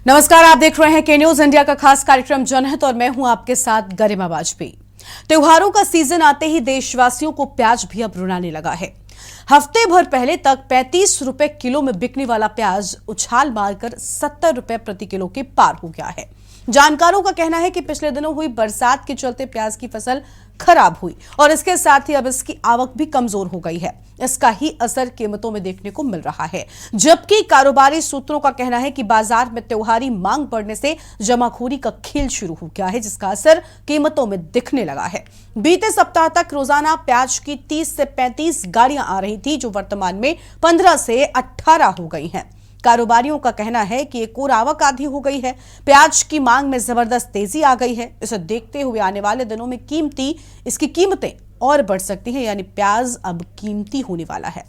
नमस्कार, आप देख रहे हैं के न्यूज इंडिया का खास कार्यक्रम जनहित और मैं हूं आपके साथ गरिमा वाजपेयी। त्योहारों का सीजन आते ही देशवासियों को प्याज भी अब रुलाने लगा है। हफ्ते भर पहले तक 35 रुपए किलो में बिकने वाला प्याज उछाल मारकर 70 रुपए प्रति किलो के पार हो गया है। जानकारों का कहना है कि पिछले दिनों हुई बरसात के चलते प्याज की फसल खराब हुई और इसके साथ ही अब इसकी आवक भी कमजोर हो गई है। इसका ही असर कीमतों में देखने को मिल रहा है, जबकि कारोबारी सूत्रों का कहना है कि बाजार में त्योहारी मांग बढ़ने से जमाखोरी का खेल शुरू हो गया है, जिसका असर कीमतों में दिखने लगा है। बीते सप्ताह तक रोजाना प्याज की 30 से 35 गाड़ियां आ रही थी, जो वर्तमान में 15 से 18 हो गई हैं। कारोबारियों का कहना है कि एक और आवक आधी हो गई है। प्याज की मांग में जबरदस्त तेजी आ गई है। इसे देखते हुए आने वाले दिनों में इसकी कीमतें और बढ़ सकती हैं, यानी प्याज अब कीमती होने वाला है।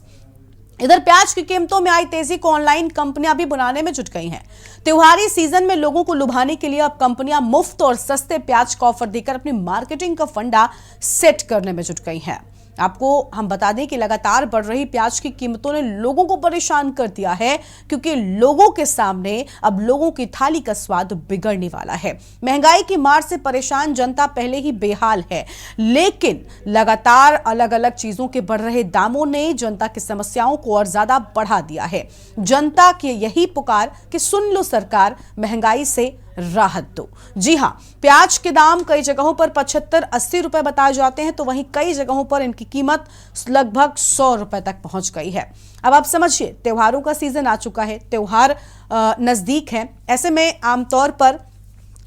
इधर प्याज की कीमतों में आई तेजी को ऑनलाइन कंपनियां भी बनाने में जुट गई हैं। त्योहारी सीजन में लोगों को लुभाने के लिए अब कंपनियां मुफ्त और सस्ते प्याज का ऑफर देकर अपनी मार्केटिंग का फंडा सेट करने में जुट गई हैं। आपको हम बता दें कि लगातार बढ़ रही प्याज की कीमतों ने लोगों को परेशान कर दिया है, क्योंकि लोगों के सामने अब लोगों की थाली का स्वाद बिगड़ने वाला है। महंगाई की मार से परेशान जनता पहले ही बेहाल है, लेकिन लगातार अलग अलग चीजों के बढ़ रहे दामों ने जनता की समस्याओं को और ज्यादा बढ़ा दिया है। जनता की यही पुकार कि सुन लो सरकार, महंगाई से राहत दो। जी हां, प्याज के दाम कई जगहों पर 75-80 रुपए बताए जाते हैं, तो वहीं कई जगहों पर इनकी कीमत लगभग 100 रुपए तक पहुंच गई है। अब आप समझिए, त्योहारों का सीजन आ चुका है, त्योहार नजदीक है। ऐसे में आमतौर पर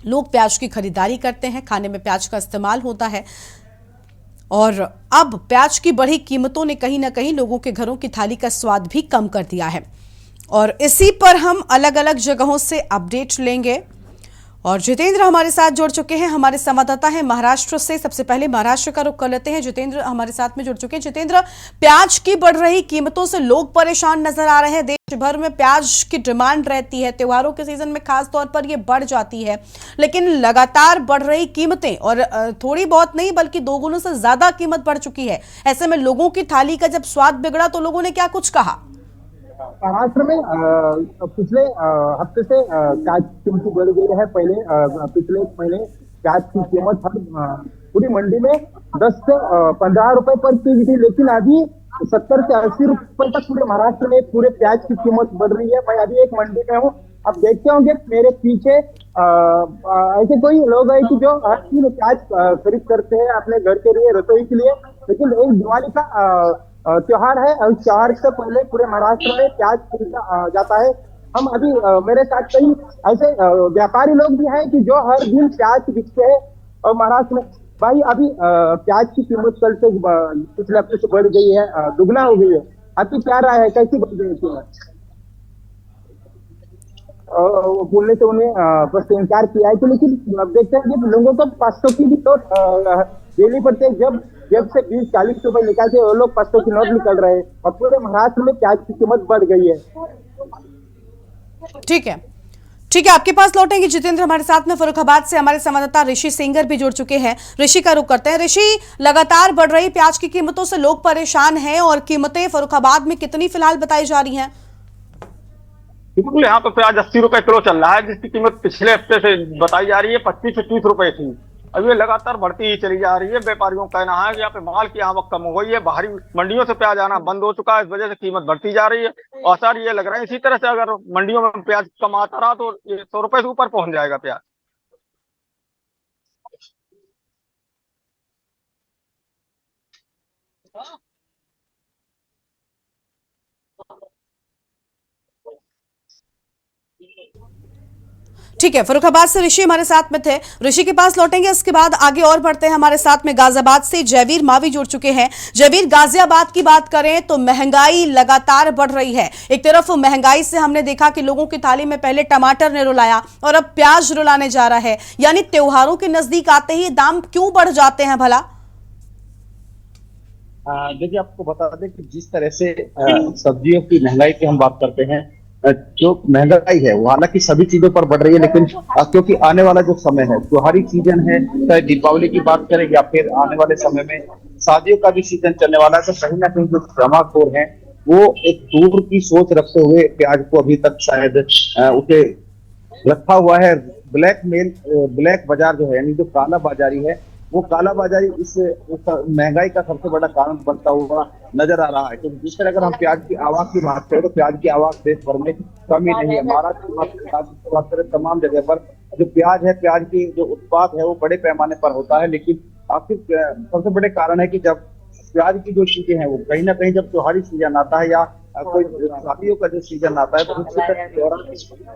लोग प्याज की खरीदारी करते हैं, खाने में प्याज का इस्तेमाल होता है और अब प्याज की बढ़ी कीमतों ने कहीं ना कहीं लोगों के घरों की थाली का स्वाद भी कम कर दिया है। और इसी पर हम अलग अलग जगहों से अपडेट लेंगे और जितेंद्र हमारे साथ जुड़ चुके हैं, हमारे संवाददाता हैं महाराष्ट्र से। सबसे पहले महाराष्ट्र का रुख कर लेते हैं। जितेंद्र हमारे साथ में जुड़ चुके हैं। जितेंद्र, प्याज की बढ़ रही कीमतों से लोग परेशान नजर आ रहे हैं। देश भर में प्याज की डिमांड रहती है, त्योहारों के सीजन में खास तौर पर यह बढ़ जाती है, लेकिन लगातार बढ़ रही कीमतें और थोड़ी बहुत नहीं बल्कि 2 गुना से ज्यादा कीमत बढ़ चुकी है। ऐसे में लोगों की थाली का जब स्वाद बिगड़ा तो लोगों ने क्या कुछ कहा? महाराष्ट्र में पिछले हफ्ते से प्याज की कीमत बढ़ गई है। पिछले महीने प्याज की कीमत पूरी मंडी में 10 से 15 रुपए पर केजी थी, लेकिन अभी 70 से 80 रुपए तक पूरे महाराष्ट्र में पूरे प्याज की कीमत बढ़ रही है। मैं अभी एक मंडी में हूँ। अब देखते होंगे मेरे पीछे ऐसे कोई लोग हैं कि जो हर किलो प्याज खरीद करते हैं अपने घर के लिए, रसोई के लिए, लेकिन एक दिवाली का त्योहार है और त्योहार से पहले पूरे महाराष्ट्र में प्याज खरीदा जाता है। हम अभी मेरे साथ कई ऐसे व्यापारी लोग भी हैं कि जो हर दिन प्याज बिकते हैं और महाराष्ट्र में भाई अभी प्याज की कीमत कल से पिछले हफ्ते से बढ़ गई है, दुगना हो गई है। आपकी क्या राय है, कैसी बढ़ गई कीमत? बोलने से उन्हें बस इनकार किया है। तो लेकिन अब देखते हैं कि लोगों को 500 की भी नोट देनी पड़ती है। जब से 20-40 रुपए निकालते वो लोग 500 की नोट निकल रहे हैं और पूरे महाराष्ट्र में प्याज की कीमत बढ़ गई है। ठीक है, आपके पास लौटेंगे जितेंद्र। हमारे साथ में फर्रुखाबाद से हमारे संवाददाता ऋषि सेंगर भी जुड़ चुके हैं। ऋषि का रुख करते हैं। ऋषि, लगातार बढ़ रही प्याज की कीमतों से लोग परेशान हैं और कीमतें फर्रुखाबाद में कितनी फिलहाल बताई जा रही हैं? बिल्कुल, यहाँ पर प्याज 80 रुपए किलो चल रहा है, जिसकी कीमत पिछले हफ्ते से बताई जा रही है 25 से 30 रुपए थी। अब ये लगातार बढ़ती ही चली जा रही है। व्यापारियों का कहना है कि यहाँ पे माल की आवक कम हो गई है, बाहरी मंडियों से प्याज आना बंद हो चुका है, इस वजह से कीमत बढ़ती जा रही है। और सर ये लग रहा है इसी तरह से अगर मंडियों में प्याज कम आता रहा तो ये 100 रुपए से ऊपर पहुंच जाएगा प्याज। ठीक है, फर्रुखाबाद से ऋषि हमारे साथ में थे। ऋषि के पास लौटेंगे, इसके बाद आगे और बढ़ते हैं। हमारे साथ में गाजियाबाद से जयवीर मावी जुड़ चुके हैं। जयवीर, गाजियाबाद की बात करें तो महंगाई लगातार बढ़ रही है। एक तरफ महंगाई से हमने देखा कि लोगों की थाली में पहले टमाटर ने रुलाया और अब प्याज रुलाने जा रहा है, यानी त्योहारों के नजदीक आते ही दाम क्यों बढ़ जाते हैं भला? देखिए, आपको बता दें कि जिस तरह से सब्जियों की महंगाई की हम बात करते हैं, जो महंगाई है वो हालांकि सभी चीजों पर बढ़ रही है, लेकिन क्योंकि आने वाला जो समय है, त्योहारी सीजन है, चाहे दीपावली की बात करें या फिर आने वाले समय में शादियों का भी सीजन चलने वाला है, तो कहीं ना कहीं जो जमाखोर है वो एक दूर की सोच रखते हुए प्याज को अभी तक शायद उसे रखा हुआ है। ब्लैक बाजार जो है, यानी जो काला बाजारी है, वो काला बाजारी इस महंगाई का सबसे बड़ा कारण बनता हुआ नजर आ रहा है। क्योंकि जिस तरह अगर हम प्याज की आवक की बात करें तो प्याज की आवक देश भर में कमी नहीं है। महाराष्ट्र की बात करें, तमाम जगह पर जो प्याज है, प्याज की जो उत्पाद है वो बड़े पैमाने पर होता है। लेकिन आखिर सबसे बड़े कारण है कि जब प्याज की जो चीजें हैं वो कहीं ना कहीं जब त्योहारी सीजन आता है या कोई शादियों का जो सीजन आता है तो उस दौरान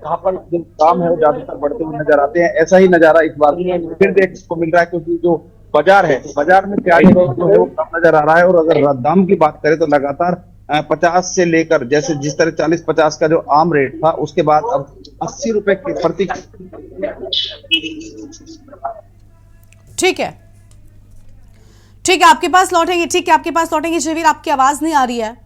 वहाँ पर जो काम है वो ज्यादातर बढ़ते हुए नजर आते हैं। ऐसा ही नजारा इस बार फिर देखने को मिल रहा है, क्योंकि जो बाजार है, बाजार में प्याज जो है वो कम नजर आ रहा है। और अगर दाम की बात करें तो लगातार 50 से लेकर, जैसे जिस तरह 40-50 का जो आम रेट था, उसके बाद अब 80 रुपए की प्रति। ठीक है, ठीक है, आपके पास लौटेंगे। ठीक है, आपके पास लौटेंगे। जयवीर, आपकी आवाज नहीं आ रही है।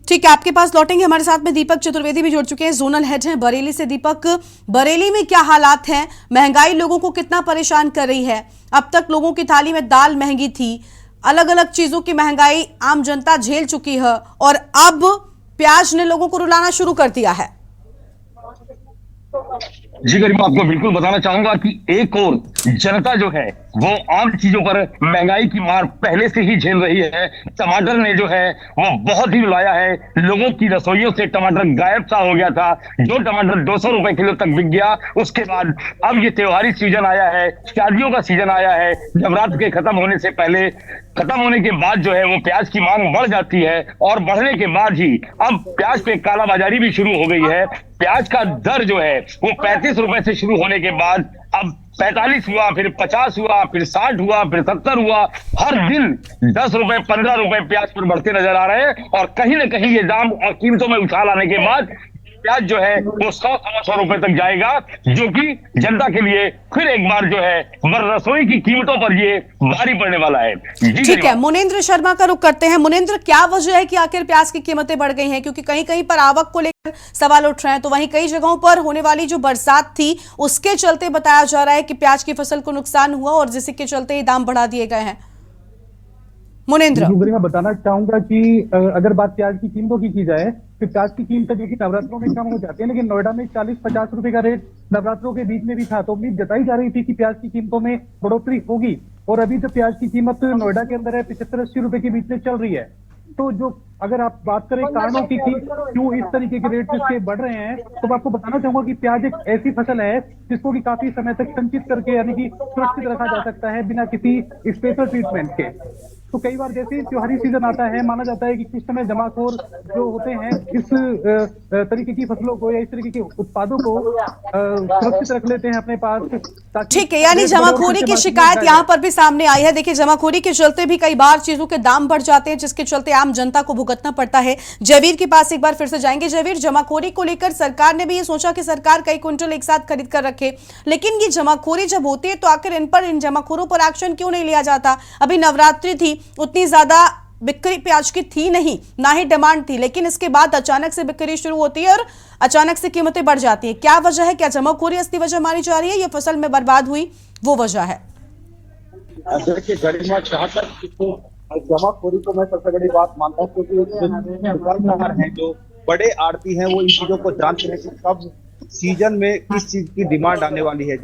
ठीक है, आपके पास लौटेंगे। हमारे साथ में दीपक चतुर्वेदी भी जुड़ चुके हैं, जोनल हेड हैं बरेली से। दीपक, बरेली में क्या हालात हैं? महंगाई लोगों को कितना परेशान कर रही है? अब तक लोगों की थाली में दाल महंगी थी, अलग अलग चीजों की महंगाई आम जनता झेल चुकी है, और अब प्याज ने लोगों को रुलाना शुरू कर दिया है। जी गरिमा, आपको बिल्कुल बताना चाहूंगा कि एक और जनता जो है वो आम चीजों पर महंगाई की मार पहले से ही झेल रही है। टमाटर ने जो है वो बहुत ही रुलाया है। लोगों की रसोइयों से टमाटर गायब सा हो गया था। जो टमाटर 200 रुपए किलो तक बिक गया, उसके बाद अब ये त्योहारी सीजन आया है, शादियों का सीजन आया है। नवरात्र के खत्म होने से पहले, खत्म होने के बाद जो है वो प्याज की मांग बढ़ जाती है, और बढ़ने के बाद ही अब प्याज पे कालाबाजारी भी शुरू हो गई है। प्याज का दर जो है वो 35 रुपए से शुरू होने के बाद अब 45 हुआ, फिर 50 हुआ, फिर 60 हुआ, फिर 70 हुआ। हर दिन 10 रुपए 15 रुपए प्याज पर बढ़ते नजर आ रहे हैं, और कहीं ना कहीं ये दाम और कीमतों में उछाल आने के बाद प्याज जो है वो 100-125 रुपए तक जाएगा, जो कि जनता के लिए फिर एक बार जो है रसोई की कीमतों पर ये भारी पड़ने वाला है। ठीक है, मुनेंद्र शर्मा का रुख करते हैं। मुनेंद्र, क्या वजह है कि आखिर प्याज की कीमतें बढ़ गई हैं? क्योंकि कहीं कहीं पर आवक को लेकर सवाल उठ रहे हैं, तो वहीं कई जगहों पर होने वाली जो बरसात थी उसके चलते बताया जा रहा है कि प्याज की फसल को नुकसान हुआ, और जिसके चलते ही दाम बढ़ा दिए गए हैं। मुनेंद्र, मैं बताना चाहूंगा कि अगर बात प्याज की कीमतों की की जाए तो प्याज की कीमत जो कि नवरात्रों में कम हो जाती है, लेकिन नोएडा में 40-50 रुपए का रेट नवरात्रों के बीच में भी था, तो उम्मीद जताई जा रही थी कि प्याज की कीमतों में बढ़ोतरी होगी। और अभी जो प्याज की कीमत नोएडा के अंदर है 75-80 रुपए के बीच में चल रही है। तो जो अगर आप बात करें कारणों की कि क्यों इस तरीके के रेट इसके बढ़ रहे हैं, तो मैं आपको बताना चाहूंगा कि प्याज एक ऐसी फसल है जिसको कि काफी समय तक संचित करके, यानी कि सुरक्षित रखा जा सकता है बिना किसी स्पेशल ट्रीटमेंट के। तो कई बार जैसे त्योहारी सीजन आता है, माना जाता है कि कुछ समय जमाखोर जो होते हैं इस तरीके की फसलों को या इस तरीके के उत्पादों को सुरक्षित रख लेते हैं अपने पास। ठीक है, यानी जमाखोरी की शिकायत यहाँ पर भी सामने आई है। देखिए, जमाखोरी के चलते भी कई बार चीजों के दाम बढ़ जाते हैं, जिसके चलते आम जनता को भुगतना पड़ता है। जयवीर के पास एक बार फिर से जाएंगे। जयवीर, जमाखोरी को लेकर सरकार ने भी ये सोचा कि सरकार कई क्विंटल एक साथ खरीद कर रखे, लेकिन ये जमाखोरी जब होती है तो आखिर इन जमाखोरों पर एक्शन क्यों नहीं लिया जाता? अभी नवरात्रि थी, उतनी ज्यादा बिक्री प्याज की थी नहीं, ना ही डिमांड थी, लेकिन इसके बाद अचानक से बिक्री शुरू होती है और अचानक से कीमतें बढ़ जाती हैं। क्या वजह है? क्या जमाखोरी असली वजह मानी जा रही है? ये फसल में बर्बाद हुई वो वजह है? देखिए गरिमा, जहाँ तक जमाखोरी को मैं सबसे बड़ी बात मानता हूँ, क्योंकि दुकानदार हैं, जो बड़े आड़ती हैं, वो इन चीजों को जानते हैं कि कब सीजन में किस चीज की डिमांड आने वाली है।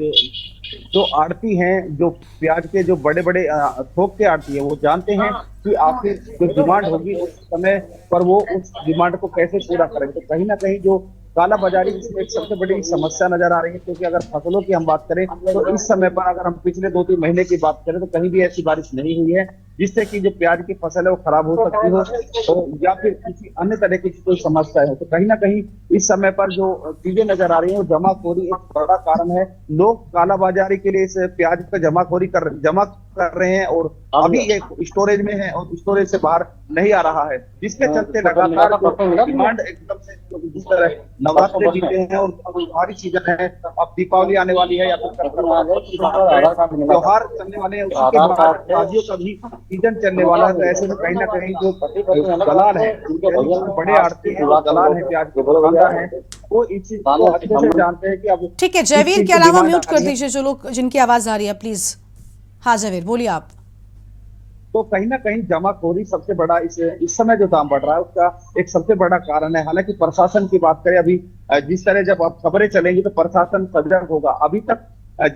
जो आड़ती हैं, जो प्याज के जो बड़े बड़े थोक के आड़ती है, वो जानते हैं कि आखिर जो डिमांड होगी उस समय पर वो उस डिमांड को कैसे पूरा करेंगे। तो कहीं ना कहीं जो काला बाजारी इसमें एक सबसे बड़ी समस्या नजर आ रही है। क्योंकि अगर फसलों की हम बात करें तो इस समय पर अगर हम पिछले 2-3 महीने की बात करें तो कहीं भी ऐसी बारिश नहीं हुई है जिससे कि जो प्याज की फसल है वो खराब हो सकती हो, तो या फिर किसी अन्य तरह की कोई समस्या है। तो कहीं ना कहीं इस समय पर जो चीजें नजर आ रही है वो जमाखोरी एक बड़ा कारण है। लोग कालाबाजारी के लिए इस प्याज पर जमा कर रहे हैं, और अभी ये स्टोरेज में है और स्टोरेज से बाहर नहीं आ रहा है, जिसके चलते लगातार डिमांड एकदम से, जिस तरह नवरात्रि बीते हैं और भारी सीजन है, अब दीपावली आने वाली है या फिर त्योहार चलने वाले हैं, उसके बाद शादियों का भी सीजन चलने वाला है। तो ऐसे में कहीं ना कहीं जो दलाल है, बड़े आड़ती है, दलाल है, प्याज के दुकानदार है, वो इस चीज को अच्छे से जानते हैं कि अब। ठीक है, जयवीर के अलावा म्यूट कर दीजिए जो लोग जिनकी आवाज आ रही है, प्लीज। हाँ जयवीर, बोलिए आप। तो कहीं ना कहीं जमाखोरी सबसे बड़ा इस समय जो दाम बढ़ रहा है उसका एक सबसे बड़ा कारण है। हालांकि प्रशासन की बात करें, अभी जिस तरह जब अब खबरें चलेंगी तो प्रशासन सजग होगा। अभी तक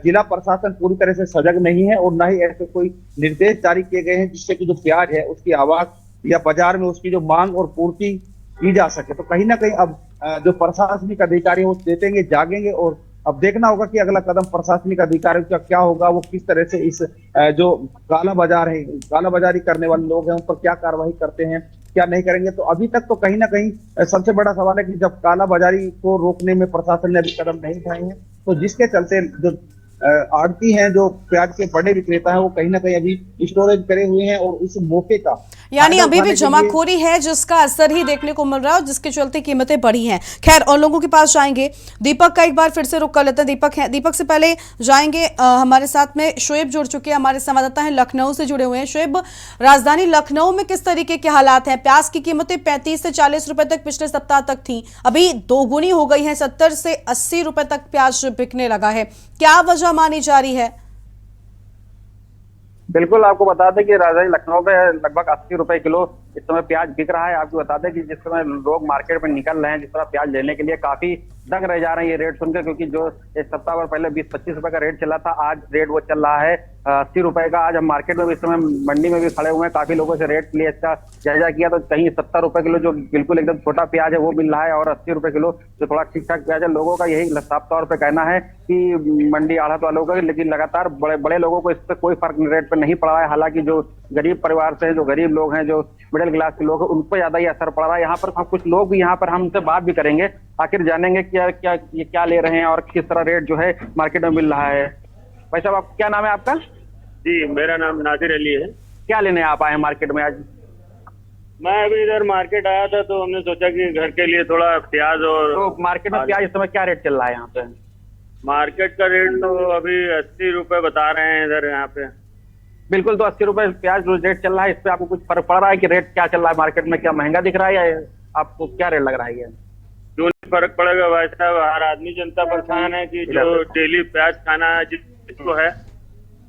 जिला प्रशासन पूरी तरह से सजग नहीं है और न ही ऐसे कोई निर्देश जारी किए गए हैं जिससे कि जो प्याज है उसकी आवाज या बाजार में उसकी जो मांग और पूर्ति की जा सके। तो कहीं ना कहीं अब जो प्रशासनिक अधिकारी वो चेतेंगे, जागेंगे और अब देखना होगा कि अगला कदम प्रशासनिक अधिकारियों का क्या होगा। वो किस तरह से इस जो काला बाजार है, काला बाजारी करने वाले लोग हैं उन पर क्या कार्रवाई करते हैं, क्या नहीं करेंगे। तो अभी तक तो कहीं ना कहीं सबसे बड़ा सवाल है कि जब काला बाजारी को रोकने में प्रशासन ने अभी कदम नहीं उठाए हैं, तो जिसके चलते जो आड़ती हैं, जो प्याज के बड़े विक्रेता हैं, वो कहीं ना कहीं अभी स्टोरेज करे हुए हैं और इस मौके का यानी अभी भी जमाखोरी है जिसका असर ही देखने को मिल रहा है और जिसके चलते कीमतें बढ़ी हैं। खैर, और लोगों के पास जाएंगे। दीपक का एक बार फिर से रुक कर लेते हैं। दीपक है, दीपक से पहले जाएंगे हमारे साथ में शोएब जुड़ चुके हैं, हमारे संवाददाता हैं लखनऊ से जुड़े हुए हैं। शोएब, राजधानी लखनऊ में किस तरीके के हालात हैं? प्याज की कीमतें 35 से 40 रुपए तक पिछले सप्ताह तक थी, अभी दोगुनी हो गई है, 70 से 80 रुपए तक प्याज बिकने लगा है। क्या वजह मानी जा रही है? बिल्कुल, आपको बता दें कि राजधानी लखनऊ में लगभग 80 रुपए किलो इस समय प्याज बिक रहा है। आपको बता दें कि जिस समय लोग मार्केट में निकल रहे हैं जिस तरह प्याज लेने के लिए, काफी दंग रह जा रहे हैं ये रेट सुनकर, क्योंकि जो एक सप्ताह भर पहले 20-25 रुपए का रेट चला था, आज रेट वो चल रहा है 80 रुपए का। आज हम मार्केट में भी इस समय मंडी में भी खड़े हुए हैं, काफी लोगों से रेट लिए इसका जायजा किया तो कहीं 70 रुपए किलो जो बिल्कुल एकदम छोटा प्याज है वो मिल रहा है, और 80 रुपए किलो जो थोड़ा ठीक ठाक प्याज है। लोगों का यही साफ तौर पर कहना है कि मंडी आढ़त वालों का, लेकिन लगातार बड़े बड़े लोगों को इस पर कोई फर्क रेट पर नहीं पड़ रहा है। हालांकि जो गरीब परिवार से, जो गरीब लोग हैं, जो मिडिल क्लास के लोग हैं, उन पर ज्यादा ही असर पड़ रहा है। यहाँ पर हम कुछ लोग भी यहाँ पर हमसे बात भी करेंगे, आखिर जानेंगे क्या ले रहे हैं और किस तरह रेट जो है मार्केट में मिल रहा है। भाई साहब, आप क्या नाम है आपका? जी, मेरा नाम नादिर अली है। क्या लेने आप आए हैं मार्केट में आज? मैं अभी इधर मार्केट आया था तो हमने सोचा कि घर के लिए थोड़ा प्याज और तो मार्केट में प्याज इस समय क्या रेट चल रहा है यहाँ पे? मार्केट का रेट तो अभी 80 रुपए बता रहे हैं इधर यहाँ पे। बिल्कुल, तो 80 रुपए प्याज जो रेट चल रहा है, इस पे आपको कुछ फर्क पड़ रहा है कि रेट क्या चल रहा है मार्केट में? क्या महंगा दिख रहा है या आपको क्या रेट लग रहा है? क्यों नहीं फर्क पड़ेगा भाई साहब, हर आदमी जनता परेशान है कि जो डेली प्याज खाना है,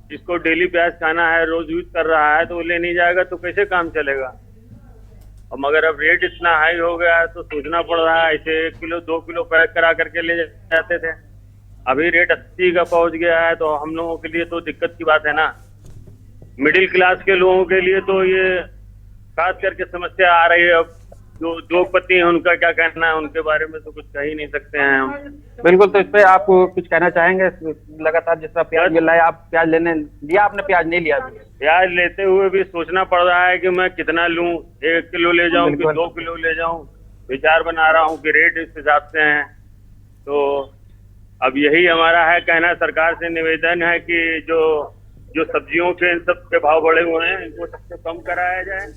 जिसको डेली प्याज खाना है, रोज यूज कर रहा है, तो वो ले नहीं जाएगा तो कैसे काम चलेगा। और मगर अब रेट इतना हाई हो गया है तो सोचना पड़ रहा है। ऐसे 1 किलो 2 किलो पैक करा करके ले जाते थे, अभी रेट 80 का पहुंच गया है, तो हम लोगों के लिए तो दिक्कत की बात है ना। मिडिल क्लास के लोगों के लिए तो ये खास करके समस्या आ रही है। अब जो उद्योगपति हैं उनका क्या कहना है, उनके बारे में तो कुछ कह ही नहीं सकते हैं हम। बिल्कुल, तो इस पे आप कुछ कहना चाहेंगे? लगातार जिस तरह प्याज मिल रहा है, आप प्याज लेने लिया, आपने प्याज नहीं लिया? प्याज लेते हुए भी सोचना पड़ रहा है कि मैं कितना लूं, 1 किलो ले जाऊं कि 2 किलो ले जाऊं। विचार बना रहा हूं कि रेट इस हिसाब से हैं। तो अब यही हमारा है कहना, सरकार से निवेदन है कि जो सब्जियों के इन सब के भाव बढ़े हुए हैं इनको सबसे कम कराया जाए।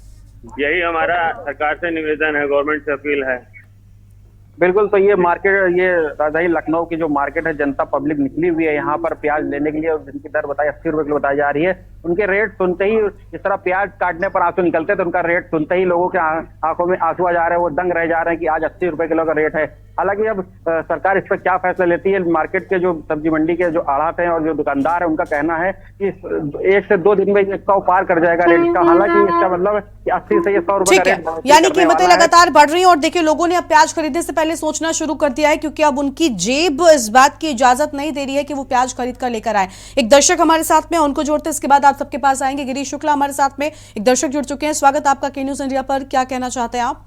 यही हमारा सरकार से निवेदन है, गवर्नमेंट से अपील है। बिल्कुल, तो ये मार्केट, ये राजधानी लखनऊ की जो मार्केट है, जनता पब्लिक निकली हुई है यहाँ पर प्याज लेने के लिए, और जिनकी दर बताई 80 रुपए किलो बताई जा रही है, उनके रेट सुनते ही जिस तरह प्याज काटने पर आंसू निकलते हैं, तो उनका रेट सुनते ही लोगों के आंखों में आंसू आ जा रहे हैं, वो दंग रह जा रहे हैं कि आज 80 रुपए किलो का रेट है। हालांकि अब सरकार इस पर क्या फैसला लेती है, मार्केट के जो सब्जी मंडी के जो आढ़त हैं और जो दुकानदार है, उनका कहना है कि 1 से 2 दिन में इसका पार कर जाएगा रेट का। हालांकि इसका मतलब कि 80 से 100 रुपए का रेट, यानी कीमतें लगातार बढ़ रही हैं। और देखिए, लोगों ने अब प्याज खरीदने से पहले सोचना शुरू कर दिया है, क्योंकि अब उनकी जेब इस बात की इजाजत नहीं दे रही है कि वो प्याज खरीद कर लेकर आए। एक दर्शक हमारे साथ में, उनको जोड़ते इसके बाद आप सबके पास आएंगे। गिरीश शुक्ला हमारे साथ में एक दर्शक जुड़ चुके हैं। स्वागत आपका के न्यूज इंडिया पर, क्या कहना चाहते हैं आप?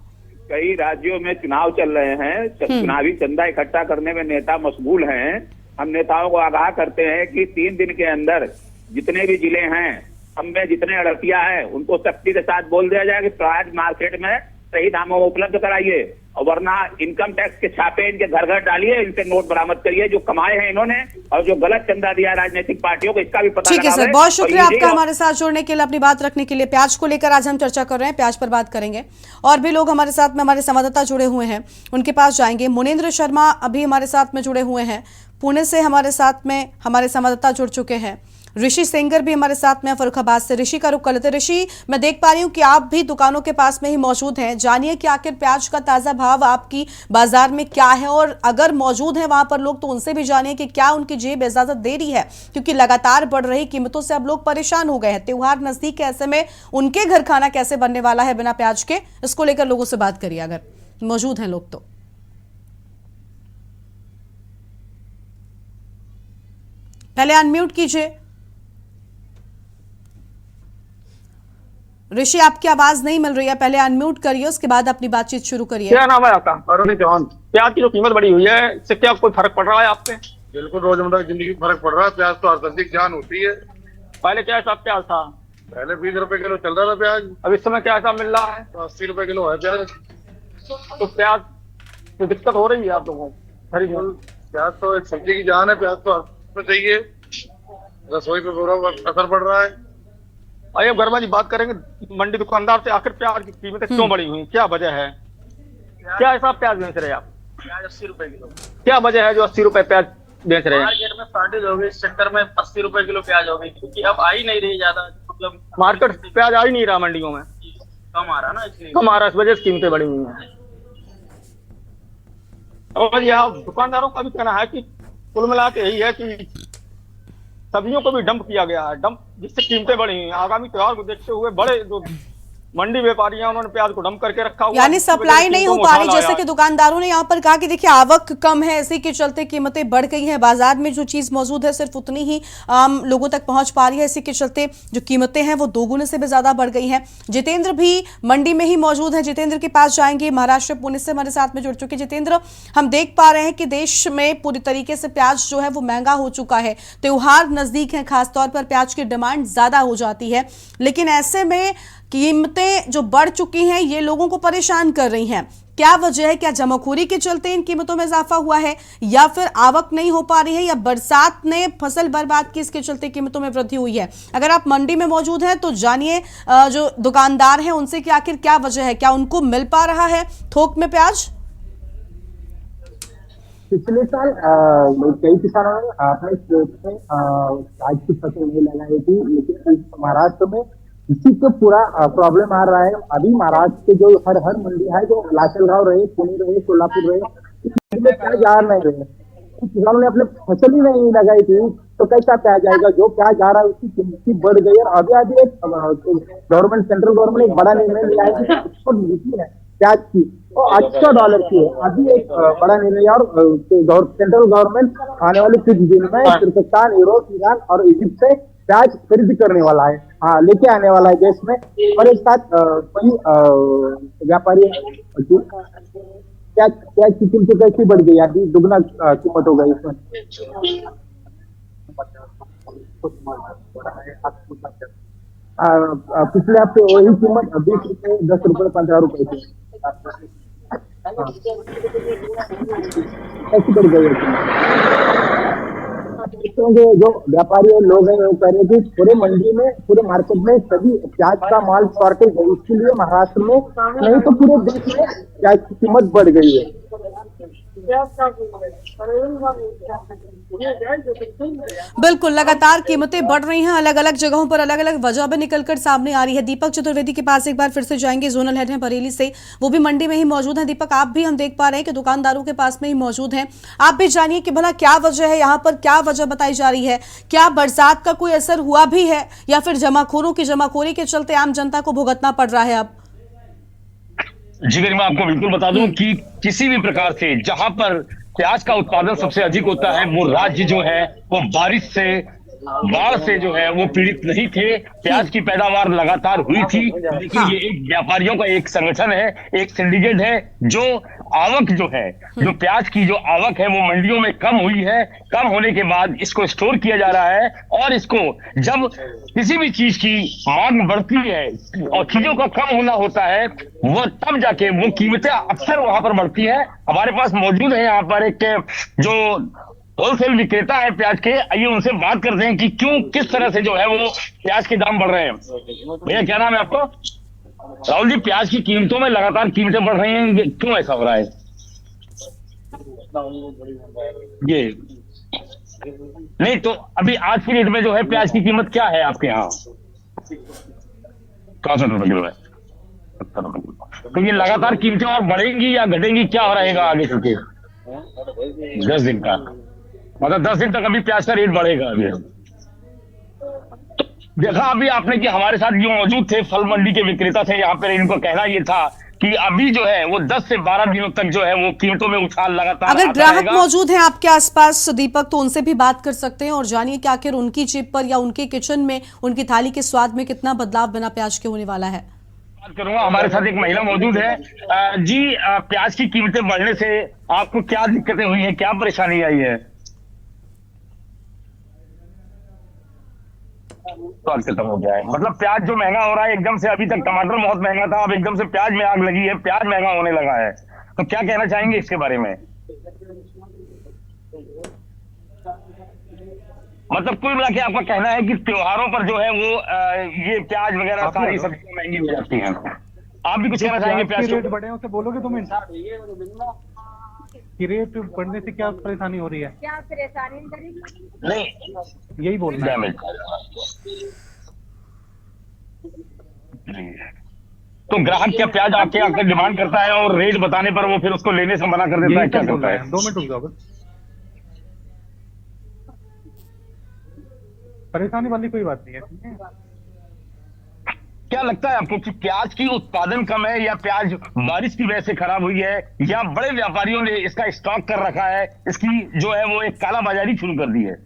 कई राज्यों में चुनाव चल रहे हैं, चुनावी चंदा इकट्ठा करने में नेता मशगूल हैं। हम नेताओं को आगाह करते हैं कि 3 दिन के अंदर जितने भी जिले हैं, हम में जितने अड़तियां हैं, उनको सख्ती के साथ बोल दिया जाए कि प्याज मार्केट में सही दामों में उपलब्ध कराइए, और वरना इनकम टैक्स के छापे इनके घर घर डालिए, इनसे नोट बरामद करिए जो कमाए हैं इन्होंने, और जो गलत चंदा दिया राजनीतिक पार्टियों को, इसका भी पता ठीक है सर, बहुत शुक्रिया आपका हमारे साथ जुड़ने के लिए, अपनी बात रखने के लिए। प्याज को लेकर आज हम चर्चा कर रहे हैं, प्याज पर बात करेंगे। और भी लोग हमारे साथ में, हमारे संवाददाता जुड़े हुए हैं, उनके पास जाएंगे। मुनेंद्र शर्मा अभी हमारे साथ में जुड़े हुए हैं, पुणे से हमारे साथ में हमारे संवाददाता जुड़ चुके हैं। ऋषि सेंगर भी हमारे साथ में फर्रुखाबाद से। ऋषि का रुख कर लेते हैं। ऋषि, मैं देख पा रही हूँ कि आप भी दुकानों के पास में ही मौजूद हैं। जानिए कि आखिर प्याज का ताजा भाव आपकी बाजार में क्या है, और अगर मौजूद है वहां पर लोग तो उनसे भी जानिए कि क्या उनकी जेब इजाजत दे रही है, क्योंकि लगातार बढ़ रही कीमतों से अब लोग परेशान हो गए हैं। त्योहार नजदीक है, ऐसे में उनके घर खाना कैसे बनने वाला है बिना प्याज के, इसको लेकर लोगों से बात करिए अगर मौजूद हैं लोग तो। पहले अनम्यूट कीजिए। ऋषि, आपकी आवाज नहीं मिल रही है, पहले अनम्यूट करिए, उसके बाद अपनी बातचीत शुरू करिए। क्या नाम है आपका? अरुण चौहान। प्याज की जो कीमत बढ़ी हुई है, इससे क्या कोई फर्क पड़ रहा है आपके? बिल्कुल रोजमर्रा की जिंदगी में फर्क पड़ रहा है। प्याज तो हर सब्जी की जान होती है। पहले क्या हिसाब प्याज था? पहले 20 रुपए किलो चल रहा था प्याज, अब इस समय क्या हिसाब मिल रहा है? तो 80 रुपए किलो है प्याज। तो प्याज की दिक्कत हो रही है आप लोगों को खरीद में? प्याज तो एक सब्जी की जान है, प्याज तो हर पे चाहिए। रसोई पे बुरा असर पड़ रहा है। आइए वर्मा जी, बात करेंगे मंडी दुकानदार से। आखिर प्याज की कीमतें क्यों बढ़ी हुई, क्या वजह है? क्या हिसाब प्याज बेच रहे हैं आप? प्याज 80 रुपए किलो। क्या वजह है जो 80 रुपए प्याज बेच रहे हैं? मार्केट में शॉर्टेज हो गई, इस चक्कर में 80 रुपए किलो प्याज हो गई, क्योंकि अब आ ही नहीं रही ज्यादा, मतलब मार्केट प्याज आ ही नहीं रहा मंडियों में, कम आ रहा ना, इसलिए कम आ रहा, इस वजह से कीमतें बढ़ी हुई हैं। और यहाँ दुकानदारों का भी कहना है कि कुल मिला के यही है कि सब्जियों को भी डंप किया गया है, डंप जिससे कीमतें बढ़ी हैं। आगामी त्योहार को देखते हुए बड़े जो मंडी व्यापारी हैं उन्होंने प्याज को डंप करके रखा हुआ, यानी सप्लाई नहीं हो पा रही, जैसे कि दुकानदारों ने यहाँ पर कहा कि देखिए आवक कम है, इसी के चलते कीमतें बढ़ गई हैं। बाजार में जो चीज मौजूद है सिर्फ उतनी ही आम लोगों तक पहुंच पा रही है, इसी के चलते जो कीमतें हैं वो दोगुने से भी ज्यादा बढ़ गई हैं। जितेंद्र भी मंडी में ही मौजूद है, जितेंद्र के पास जाएंगे। महाराष्ट्र पुणे से हमारे साथ में जुड़ चुके जितेंद्र, हम देख पा रहे हैं कि देश में पूरी तरीके से प्याज जो है वो महंगा हो चुका है। त्योहार नजदीक है, खासतौर पर प्याज की डिमांड ज्यादा हो जाती है, लेकिन ऐसे में कीमतें जो बढ़ चुकी हैं ये लोगों को परेशान कर रही हैं। क्या वजह है? क्या जमाखोरी के चलते इन कीमतों में इजाफा हुआ है, या फिर आवक नहीं हो पा रही है, या बरसात ने फसल बर्बाद की इसके चलते कीमतों में वृद्धि हुई है? अगर आप मंडी में मौजूद हैं तो जानिए जो दुकानदार हैं उनसे कि आखिर क्या वजह है, क्या उनको मिल पा रहा है थोक में प्याज? पिछले साल कई किसानों ने अपने खेत में प्याज की फसल नहीं लगाई थी, लेकिन महाराष्ट्र में इसी को पूरा प्रॉब्लम आ रहा है। अभी महाराष्ट्र के जो हर मंडी है, जो लासलगांव रहे, पुणे रहे, सोलापुर रहे, इसमें प्याज आ नहीं रहे। किसानों ने अपने फसल ही नहीं लगाई थी तो कैसा प्याज आएगा? जो प्याज आ रहा है उसकी कीमत बढ़ गई। और अभी गवर्नमेंट, सेंट्रल गवर्नमेंट एक बड़ा निर्णय लिया है कि एक्सपोर्ट नीति है प्याज की, वो $800 की है। अभी एक बड़ा निर्णय, और सेंट्रल गवर्नमेंट आने वाले कुछ दिन में तुर्कस्तान, यूरोप, ईरान और इजिप्ट से प्याज खरीद करने वाला है, हाँ लेके आने वाला है देश में। और एक साथ कई व्यापारी प्याज की कीमत कैसी बढ़ गई, अभी दुगना कीमत हो गई इसमें। पिछले हफ्ते वही कीमत 20 रुपए, 10 रुपए, 15 रुपए थी। कैसी बढ़ गई है? जो व्यापारी लोग हैं वो कह रहे थे पूरे मंडी में, पूरे मार्केट में सभी प्याज का माल शॉर्टेज है, इसके लिए महाराष्ट्र में नहीं तो पूरे देश में प्याज की कीमत बढ़ गई है। बिल्कुल, लगातार कीमतें बढ़ रही हैं, अलग अलग जगहों पर अलग अलग वजह भी निकलकर सामने आ रही है। दीपक चतुर्वेदी के पास एक बार फिर से जाएंगे, जोनल हेड हैं बरेली से, वो भी मंडी में ही मौजूद हैं। दीपक, आप भी हम देख पा रहे हैं कि दुकानदारों के पास में ही मौजूद हैं, आप भी जानिए कि भला क्या वजह है, यहाँ पर क्या वजह बताई जा रही है? क्या बरसात का कोई असर हुआ भी है, या फिर जमाखोरों की जमाखोरी के चलते आम जनता को भुगतना पड़ रहा है अब? जी मैं आपको बिल्कुल बता दूं कि किसी भी प्रकार से जहां पर प्याज का उत्पादन सबसे अधिक होता है वो राज्य जो है वो बारिश से, बाढ़ से जो है वो पीड़ित नहीं थे। प्याज की पैदावार लगातार हुई थी, लेकिन ये एक व्यापारियों का एक संगठन है, एक सिंडिकेट है, जो आवक जो है, जो प्याज की जो आवक है वो मंडियों में कम हुई है। कम होने के बाद इसको स्टोर किया जा रहा है, और इसको जब किसी भी चीज की मांग बढ़ती है और चीजों का कम होना होता है, वो तब जाके वो कीमतें अक्सर वहां पर बढ़ती है। हमारे पास मौजूद है यहाँ पर एक जो होलसेल विक्रेता है प्याज के, आइए उनसे बात करते हैं कि क्यों, किस तरह से जो है वो प्याज के दाम बढ़ रहे हैं। भैया क्या नाम है आपको? राहुल जी, प्याज की कीमतों में लगातार कीमतें बढ़ रही हैं, क्यों ऐसा हो रहा है? ये नहीं तो अभी आज की डेट में जो है प्याज की कीमत क्या है आपके यहाँ? 64 रुपए किलो है, 70 रुपए किलो। तो ये लगातार कीमतें और बढ़ेंगी या घटेंगी, क्या रहेगा आगे चल के? 10 दिन का मतलब 10 दिन तक अभी प्याज का रेट बढ़ेगा। अभी देखा अभी आपने कि हमारे साथ जो मौजूद थे फल मंडी के विक्रेता थे यहाँ पे, इनको कहना ये था कि अभी जो है वो 10 से 12 दिनों तक जो है वो कीमतों में उछाल लगातार अगर आता ग्राहक रहेगा। मौजूद हैं आपके आसपास दीपक, तो उनसे भी बात कर सकते हैं और जानिए कि आखिर उनकी जेब पर या उनके किचन में, उनकी थाली के स्वाद में कितना बदलाव बिना प्याज के होने वाला है। बात करूंगा, हमारे साथ एक महिला मौजूद है। जी, प्याज की कीमतें बढ़ने से आपको क्या दिक्कतें हुई है, क्या परेशानी आई है? स्वाद खत्म हो गया है, मतलब प्याज जो महंगा हो रहा है एकदम से। अभी तक टमाटर बहुत महंगा था, अब एकदम से प्याज में आग लगी है, प्याज महंगा होने लगा है। तो क्या कहना चाहेंगे इसके बारे में? मतलब कुल मिला के आपका कहना है कि त्योहारों पर जो है वो ये प्याज वगैरह सारी सब्जियां महंगी हो जाती हैं। आप भी कुछ कहना चाहेंगे प्याज के रेट बढ़े हैं उसे बोलोगे तुम? कि रेट बढ़ने से क्या परेशानी हो रही है? क्या परेशानी नहीं, यही बोलना है। तो ग्राहक क्या प्याज आके आकर डिमांड करता है और रेट बताने पर वो फिर उसको लेने से मना कर देता है, क्या करता है? 2 मिनट रुक जाओ बस। परेशानी वाली कोई बात नहीं है, ठीक है? क्या लगता है आपको कि प्याज की उत्पादन कम है या प्याज बारिश की वजह से खराब हुई है, या बड़े व्यापारियों ने इसका स्टॉक कर रखा है, इसकी जो है वो एक काला बाजारी शुरू कर दी है?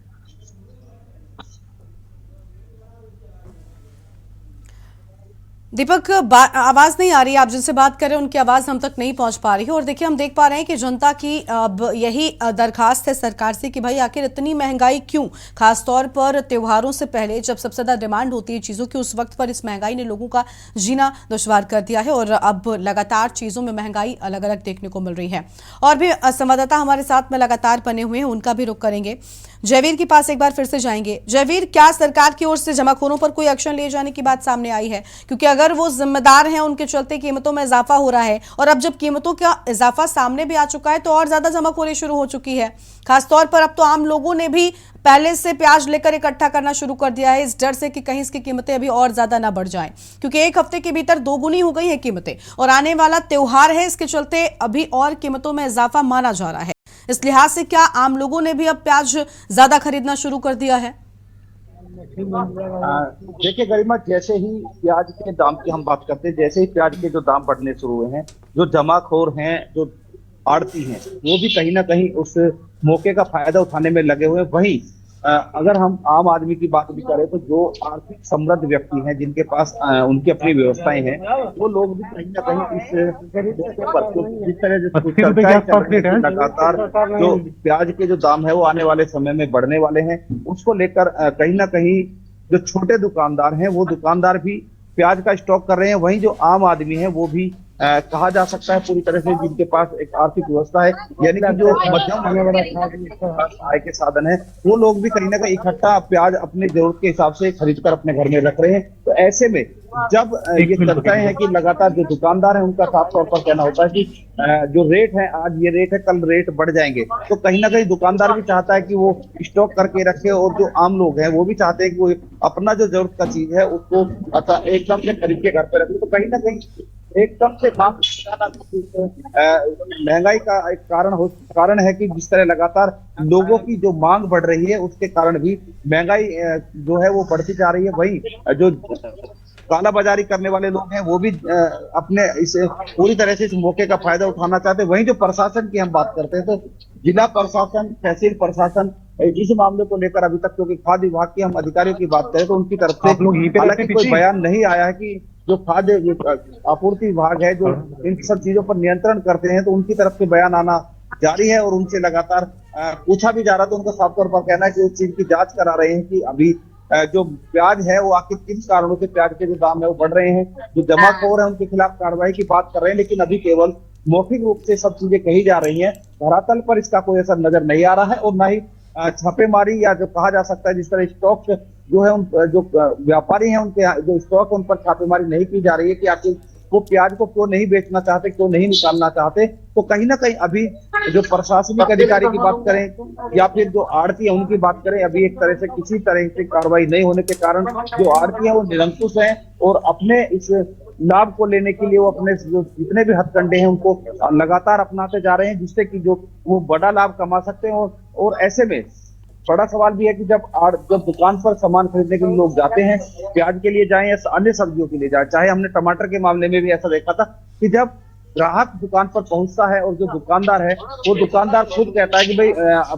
दीपक, आवाज नहीं आ रही है, आप जिनसे बात कर रहे हैं उनकी आवाज हम तक नहीं पहुंच पा रही है। और देखिए, हम देख पा रहे हैं कि जनता की अब यही दरखास्त है सरकार से कि भाई आखिर इतनी महंगाई क्यों, खासतौर पर त्योहारों से पहले जब सबसे ज्यादा डिमांड होती है चीजों की, उस वक्त पर इस महंगाई ने लोगों का जीना दुश्वार कर दिया है। और अब लगातार चीजों में महंगाई अलग अलग देखने को मिल रही है। और भी संवाददाता हमारे साथ में लगातार बने हुए हैं, उनका भी रुख करेंगे। जयवीर के पास एक बार फिर से जाएंगे। जयवीर, क्या सरकार की ओर से जमाखोरों पर कोई एक्शन लिए जाने की बात सामने आई है? क्योंकि अगर वो जिम्मेदार हैं, उनके चलते कीमतों में इजाफा हो रहा है, और अब जब कीमतों का इजाफा सामने भी आ चुका है तो और ज्यादा जमाखोरी शुरू हो चुकी है। खासतौर पर अब तो आम लोगों ने भी पहले से प्याज लेकर इकट्ठा करना शुरू कर दिया है, इस डर से कि कहीं इसकी कीमतें अभी और ज्यादा ना बढ़ जाएं, क्योंकि एक हफ्ते के भीतर दोगुनी हो गई है कीमतें और आने वाला त्योहार है, इसके चलते अभी और कीमतों में इजाफा माना जा रहा है। इस लिहाज से क्या आम लोगों ने भी अब प्याज ज्यादा खरीदना शुरू कर दिया है? देखिए गरिमा, जैसे ही प्याज के दाम की हम बात करते हैं, जैसे ही प्याज के जो दाम बढ़ने शुरू हुए हैं, जो जमाखोर हैं, जो आड़ती हैं, वो भी कहीं ना कहीं उस मौके का फायदा उठाने में लगे हुए हैं। वहीं अगर हम आम आदमी की बात भी करें तो जो आर्थिक समृद्ध व्यक्ति हैं, जिनके पास उनकी अपनी व्यवस्थाएं हैं, वो लोग भी कहीं ना कहीं इस पर जिस तरह से लगातार जो प्याज के जो दाम है वो आने वाले समय में बढ़ने वाले हैं, उसको लेकर कहीं ना कहीं जो छोटे दुकानदार हैं वो दुकानदार भी प्याज का स्टॉक कर रहे हैं। वहीं जो आम आदमी है वो भी कहा जा सकता है पूरी तरह से जिनके पास एक आर्थिक व्यवस्था है, यानी कि जो मध्यम आय के साधन है, वो लोग भी कहीं ना कहीं इकट्ठा प्याज अपने जरूरत के हिसाब से खरीद कर अपने घर में रख रहे हैं। तो ऐसे में जब ये चर्चाएं हैं कि लगातार जो दुकानदार है उनका साफ तौर पर कहना होता है कि जो रेट है, आज ये रेट है, कल रेट बढ़ जाएंगे, तो कहीं ना कहीं दुकानदार भी चाहता है कि वो स्टॉक करके रखे, और जो आम लोग हैं वो भी चाहते हैं कि वो अपना जो जरूरत का चीज है उसको एकदम से खरीद के घर पे रखे। तो कहीं ना कहीं एकदम से महंगाई का एक कारण है कि जिस तरह लगातार लोगों की जो मांग बढ़ रही है उसके कारण भी महंगाई जो है वो बढ़ती जा रही है। वही जो काला बाजारी करने वाले लोग हैं वो भी अपने इस पूरी तरह से इस मौके का फायदा उठाना चाहते हैं। वहीं जो प्रशासन की हम बात करते हैं तो जिला प्रशासन, तहसील प्रशासन इस मामले को लेकर अभी तक, क्योंकि खाद्य विभाग के हम अधिकारियों की बात करें तो उनकी तरफ से हालांकि कोई बयान नहीं आया है कि जो खाद्य आपूर्ति विभाग है जो इन सब चीजों पर नियंत्रण करते हैं, तो उनकी तरफ से बयान आना जारी है और उनसे लगातार पूछा भी जा रहा है। तो उनका साफ तौर पर कहना है कि उस चीज की जांच करा रहे हैं कि अभी जो प्याज है वो आखिर किन कारणों से प्याज के जो दाम है वो बढ़ रहे हैं। जो जमाखोर है उनके खिलाफ कार्रवाई की बात कर रहे हैं, लेकिन अभी केवल मौखिक रूप से सब चीजें कही जा रही हैं, धरातल पर इसका कोई असर नजर नहीं आ रहा है। और न ही छापेमारी या जो कहा जा सकता है जिस तरह स्टॉक जो है उन जो व्यापारी हैं उनके जो स्टॉक उन पर छापेमारी नहीं की जा रही है कि आखिर वो प्याज को क्यों नहीं बेचना चाहते, क्यों नहीं निकालना चाहते। तो कहीं ना कहीं अभी जो प्रशासनिक अधिकारी की बात करें या फिर जो आड़ती है उनकी बात करें, अभी एक तरह से किसी तरह से कार्रवाई नहीं होने के कारण जो आड़ती है वो निरंकुश है और अपने इस लाभ को लेने के लिए वो अपने जो जितने भी हथकंडे हैं उनको लगातार अपनाते जा रहे हैं, जिससे कि जो वो बड़ा लाभ कमा सकते हैं। और ऐसे में बड़ा सवाल भी है कि जब दुकान पर सामान खरीदने के लिए लोग जाते हैं, प्याज के लिए जाएं या अन्य सब्जियों के लिए जाएं, चाहे हमने टमाटर के मामले में भी ऐसा देखा था कि जब ग्राहक दुकान पर पहुंचता है और जो दुकानदार है वो दुकानदार खुद कहता है कि भाई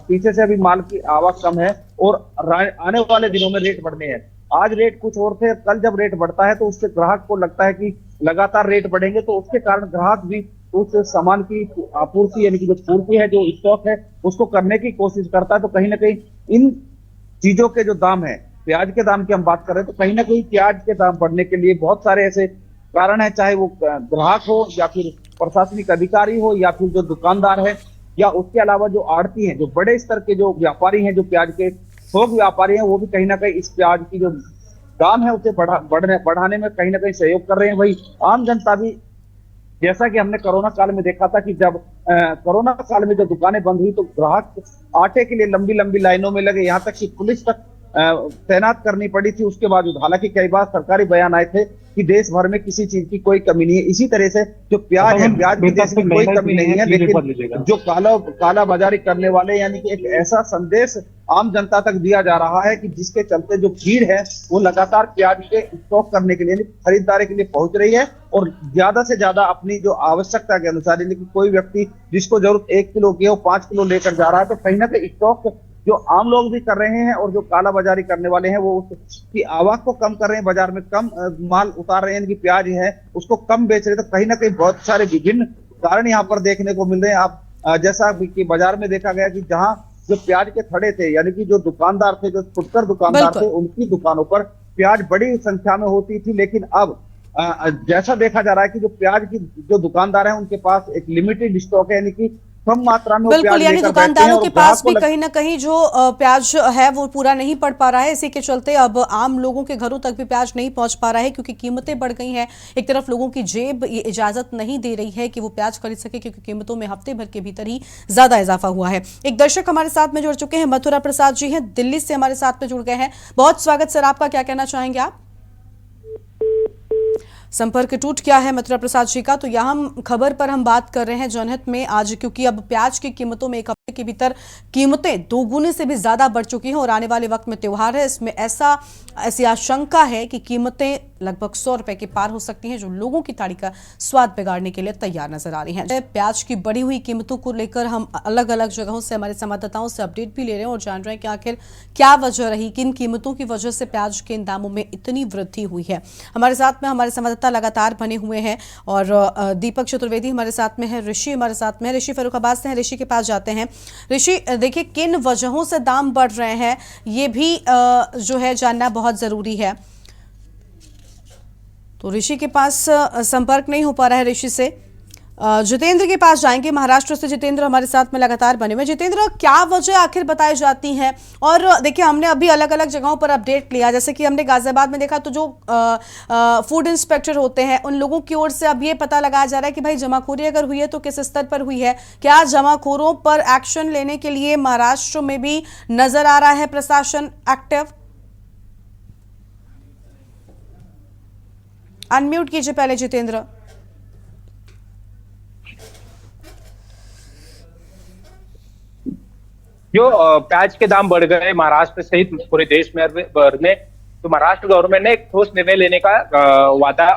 पीछे से अभी माल की आवक कम है और आने वाले दिनों में रेट बढ़ने हैं। आज रेट कुछ और थे, कल जब रेट बढ़ता है तो उससे ग्राहक को लगता है कि लगातार रेट बढ़ेंगे, तो उसके कारण ग्राहक भी उस सामान की आपूर्ति यानी कि जो पूर्ति है, जो स्टॉक है, उसको करने की कोशिश करता है। तो कहीं ना कहीं इन चीजों के जो दाम है, प्याज के दाम की हम बात कर रहे हैं, तो कहीं ना कहीं प्याज के दाम बढ़ने के लिए बहुत सारे ऐसे कारण है, चाहे वो ग्राहक हो या फिर प्रशासनिक अधिकारी हो या फिर जो दुकानदार है या उसके अलावा जो आड़ती हैं, जो बड़े स्तर के जो व्यापारी हैं, जो प्याज के थोक व्यापारी हैं, वो भी कहीं ना कहीं इस प्याज की जो दाम है उसे बढ़ाने में कहीं ना कहीं सहयोग कर रहे हैं। वही आम जनता भी, जैसा कि हमने कोरोना काल में देखा था कि जब कोरोना काल में जब दुकानें बंद हुई तो ग्राहक आटे के लिए लंबी लंबी लाइनों में लगे, यहाँ तक कि पुलिस तक तैनात करनी पड़ी थी उसके बावजूद। हालांकि कई बार सरकारी बयान आए थे कि देश भर में किसी चीज की कोई कमी नहीं है। इसी तरह से जो प्याज है, प्याज की देश में कोई कमी नहीं है, लेकिन जो काला बाजारी करने वाले यानी कि एक ऐसा संदेश आम जनता तक दिया जा रहा है कि जिसके चलते जो भीड़ है वो लगातार प्याज के स्टॉक करने के लिए, खरीदारी के लिए पहुंच रही है और ज्यादा से ज्यादा अपनी जो आवश्यकता के अनुसार, यानी कि कोई व्यक्ति जिसको जरूरत 1 किलो की हो 5 किलो लेकर जा रहा है, तो कहीं ना कहीं स्टॉक जो आम लोग भी कर रहे हैं और जो काला बाजारी करने वाले हैं वो उसकी आवक को कम कर रहे हैं, बाजार में कम माल उतार रहे हैं, यानी कि प्याज है उसको कम बेच रहे हैं। तो कहीं ना कहीं बहुत सारे विभिन्न कारण यहाँ पर देखने को मिल रहे हैं। आप जैसा कि बाजार में देखा गया कि जहाँ जो प्याज के थड़े थे, यानी कि जो दुकानदार थे, जो फुटकर दुकानदार थे, उनकी दुकानों पर प्याज बड़ी संख्या में होती थी, लेकिन अब जैसा देखा जा रहा है कि जो प्याज की जो दुकानदार है उनके पास एक लिमिटेड स्टॉक है, यानी कि कम मात्रा में बिल्कुल, यानी दुकानदारों के पास भी कहीं ना कहीं जो प्याज है वो पूरा नहीं पड़ पा रहा है। इसी के चलते अब आम लोगों के घरों तक भी प्याज नहीं पहुंच पा रहा है, क्योंकि कीमतें बढ़ गई हैं। एक तरफ लोगों की जेब ये इजाजत नहीं दे रही है कि वो प्याज खरीद सके, क्योंकि कीमतों में हफ्ते भर के भीतर ही ज्यादा इजाफा हुआ है। एक दर्शक हमारे साथ में जुड़ चुके हैं, मथुरा प्रसाद जी हैं, दिल्ली से हमारे साथ में जुड़ गए हैं। बहुत स्वागत सर आपका, क्या कहना चाहेंगे आप? संपर्क टूट गया है मथुरा प्रसाद जी का। तो यहाँ खबर पर हम बात कर रहे हैं जनहित में आज, क्योंकि अब प्याज की कीमतों में एक हफ्ते के भीतर कीमतें 2 गुने से भी ज्यादा बढ़ चुकी हैं और आने वाले वक्त में त्योहार है, इसमें ऐसी आशंका है कि कीमतें लगभग 100 रुपए के पार हो सकती हैं, जो लोगों की थाली का स्वाद बिगाड़ने के लिए तैयार नजर आ रही हैं। प्याज की बढ़ी हुई कीमतों को लेकर हम अलग अलग जगहों से हमारे संवाददाताओं से अपडेट भी ले रहे हैं और जान रहे हैं कि आखिर क्या वजह रही, किन कीमतों की वजह से प्याज के इन दामों में इतनी वृद्धि हुई है। हमारे साथ में हमारे संवाददाता लगातार बने हुए हैं और दीपक चतुर्वेदी हमारे साथ में है, ऋषि हमारे साथ में है, ऋषि फर्रुखाबाद से हैं। ऋषि के पास जाते हैं। ऋषि, देखिए किन वजहों से दाम बढ़ रहे हैं ये भी जो है जानना बहुत जरूरी है। तो ऋषि के पास संपर्क नहीं हो पा रहा है ऋषि से। जितेंद्र के पास जाएंगे, महाराष्ट्र से जितेंद्र हमारे साथ में लगातार बने हुए। जितेंद्र, क्या वजह आखिर बताई जाती हैं? और देखिए हमने अभी अलग अलग जगहों पर अपडेट लिया, जैसे कि हमने गाजियाबाद में देखा तो जो फूड इंस्पेक्टर होते हैं उन लोगों की ओर से अब ये पता लगाया जा रहा है कि भाई जमाखोरी अगर हुई है तो किस स्तर पर हुई है, क्या जमाखोरों पर एक्शन लेने के लिए महाराष्ट्र में भी नजर आ रहा है प्रशासन एक्टिव? अनम्यूट कीजिए पहले जितेंद्र। जो प्याज के दाम बढ़ गए महाराष्ट्र सहित पूरे देश में भर में, तो महाराष्ट्र गवर्नमेंट ने एक ठोस निर्णय लेने का वादा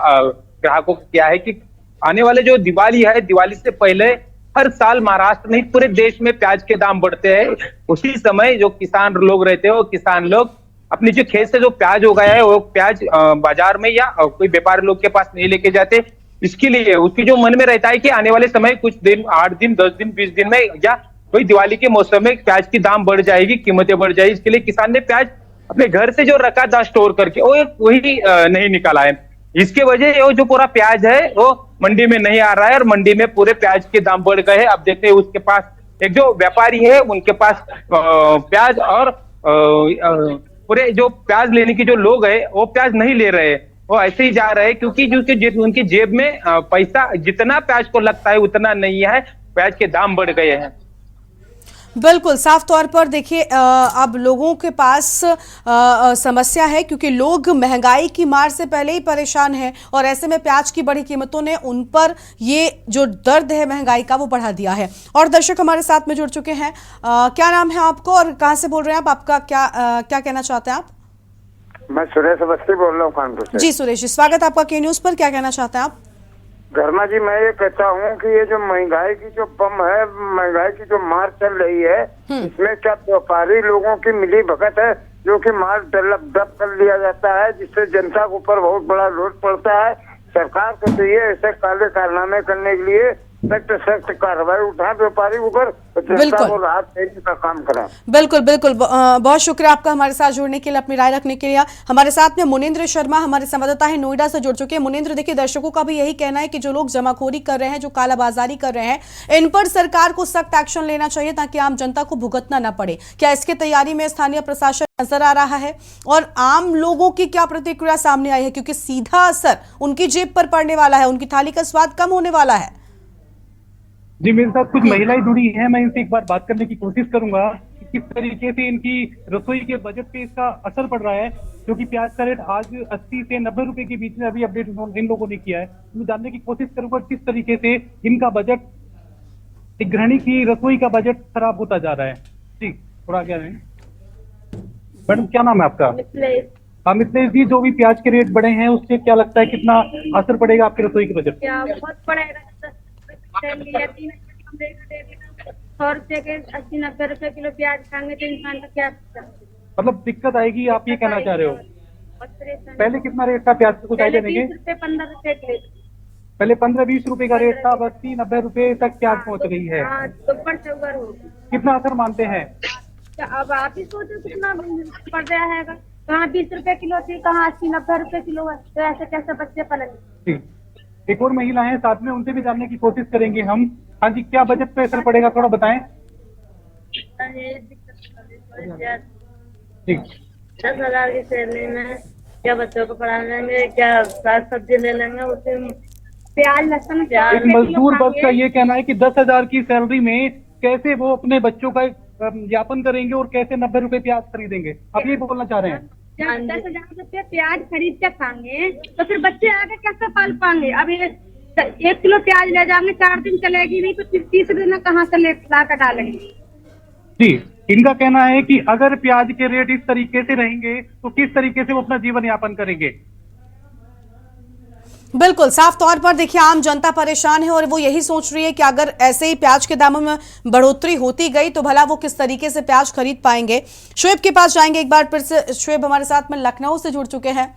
ग्राहकों को किया है कि आने वाले जो दिवाली है, दिवाली से पहले हर साल महाराष्ट्र नहीं पूरे देश में प्याज के दाम बढ़ते हैं। उसी समय जो किसान लोग रहते हैं वो किसान लोग अपने जो खेत से जो प्याज उगाया है वो प्याज बाजार में या कोई व्यापारी लोग के पास नहीं लेके जाते। इसके लिए उसकी जो मन में रहता है कि आने वाले समय कुछ दिन, 8 दिन, 10 दिन, 20 दिन में या कोई दिवाली के मौसम में प्याज की दाम बढ़ जाएगी, कीमतें बढ़ जाएगी। इसके लिए किसान ने प्याज अपने घर से जो रखा था स्टोर करके वही नहीं निकाला है। इसके वजह वो जो पूरा प्याज है वो मंडी में नहीं आ रहा है और मंडी में पूरे प्याज के दाम बढ़ गए हैं। अब देखते हैं उसके पास एक जो व्यापारी है उनके पास प्याज और पूरे जो प्याज लेने की जो लोग है वो प्याज नहीं ले रहे हैं। वो ऐसे ही जा रहे हैं, क्योंकि उनकी जेब में पैसा जितना प्याज को लगता है उतना नहीं है, प्याज के दाम बढ़ गए हैं। बिल्कुल, साफ तौर पर देखिए अब लोगों के पास समस्या है, क्योंकि लोग महंगाई की मार से पहले ही परेशान हैं और ऐसे में प्याज की बढ़ी कीमतों ने उन पर ये जो दर्द है महंगाई का वो बढ़ा दिया है। और दर्शक हमारे साथ में जुड़ चुके हैं। क्या नाम है आपको और कहां से बोल रहे हैं आप? आपका क्या कहना चाहते हैं आप? मैं सुरेश अवस्थी बोल रहा हूँ कानपुर से। जी सुरेश जी, स्वागत आपका के न्यूज पर। क्या कहना चाहते हैं आप? धर्मा जी, मैं ये कहता हूँ कि ये जो महंगाई की जो बम है, महंगाई की जो मार चल रही है, इसमें क्या व्यापारी लोगों की मिली भगत है, जो कि माल डब कर लिया जाता है, जिससे जनता के ऊपर बहुत बड़ा लोड पड़ता है। सरकार को चाहिए ऐसे काले कारनामे करने के लिए सख्त कार्रवाई उठाए व्यापारी ऊपर, जनता को राहत देने का काम करें। बिल्कुल बिल्कुल, बहुत शुक्रिया आपका हमारे साथ जुड़ने के लिए, अपनी राय रखने के लिए। हमारे साथ में मुनिंद्र शर्मा हमारे संवाददाता है, नोएडा से जुड़ चुके हैं। मुनिंद्र, देखिए दर्शकों का भी यही कहना है कि जो लोग जमाखोरी कर रहे हैं, जो कालाबाजारी कर रहे हैं, इन पर सरकार को सख्त एक्शन लेना चाहिए ताकि आम जनता को भुगतना न पड़े। क्या इसकी तैयारी में स्थानीय प्रशासन नजर आ रहा है और आम लोगों की क्या प्रतिक्रिया सामने आई है? क्योंकि सीधा असर उनकी जेब पर पड़ने वाला है, उनकी थाली का स्वाद कम होने वाला है। जी, मेरे साथ कुछ महिलाएं जुड़ी हैं, मैं इनसे एक बार बात करने की कोशिश करूंगा कि किस तरीके से इनकी रसोई के बजट पे इसका असर पड़ रहा है, क्योंकि प्याज का रेट आज 80 से 90 रुपए के बीच में अभी अपडेट इन लोगों ने किया है। मैं जानने की कोशिश करूंगा किस तरीके से इनका बजट, एक गृहिणी की रसोई का बजट खराब होता जा रहा है। जी, थोड़ा क्या है मैडम, क्या नाम है आपका? मिथिलेश जी, जो भी प्याज के रेट बढ़े हैं उससे क्या लगता है कितना असर पड़ेगा आपके रसोई के बजट? बहुत पड़ेगा। 100 रुपए के 80-90 रुपए किलो प्याज खाएंगे तो इंसान का क्या मतलब दिक्कत आएगी, आप ये कहना चाह रहे हो? पहले कितना रेट था प्याज का, कुछ आइडिया देंगे? 15 रुपए किलो। पहले 15-20 रुपए का रेट था, अब 80-90 रुपए तक प्याज पहुंच गई है। कितना असर मानते हैं? अब आप ही सोचो कितना पड़ रहा है। कहाँ 20 रुपए किलो थी, कहाँ 80-90 रुपए किलो है, तो ऐसे कैसे बच्चे पलेंगे? एक और महिला है साथ में, उनसे भी जानने की कोशिश करेंगे हम। हाँ जी, क्या बजट पे असर पड़ेगा, थोड़ा बताएं। 10,000 की सैलरी में क्या बच्चों को पढ़ा लेंगे, क्या साग सब्जी ले लेंगे, उससे प्याज लहसुन एक मजदूर वर्ग का ये कहना है कि 10,000 की सैलरी में कैसे वो अपने बच्चों का यापन करेंगे और कैसे 90 रुपए प्याज खरीदेंगे, आप ये बोलना चाह रहे हैं? 10,000 रुपये प्याज खरीद के खाएंगे तो फिर बच्चे आगे कैसे पाल पाएंगे? अब ये 1 किलो प्याज ले जाएंगे, 4 दिन चलेगी नहीं तो 30 दिन कहाँ से ला कर डालेंगे? जी, इनका कहना है कि अगर प्याज के रेट इस तरीके से रहेंगे तो किस तरीके से वो अपना जीवन यापन करेंगे। बिल्कुल, साफ तौर पर देखिए आम जनता परेशान है और वो यही सोच रही है कि अगर ऐसे ही प्याज के दामों में बढ़ोतरी होती गई तो भला वो किस तरीके से प्याज खरीद पाएंगे। शुएब के पास जाएंगे एक बार फिर से। शुएब हमारे साथ में लखनऊ से जुड़ चुके हैं।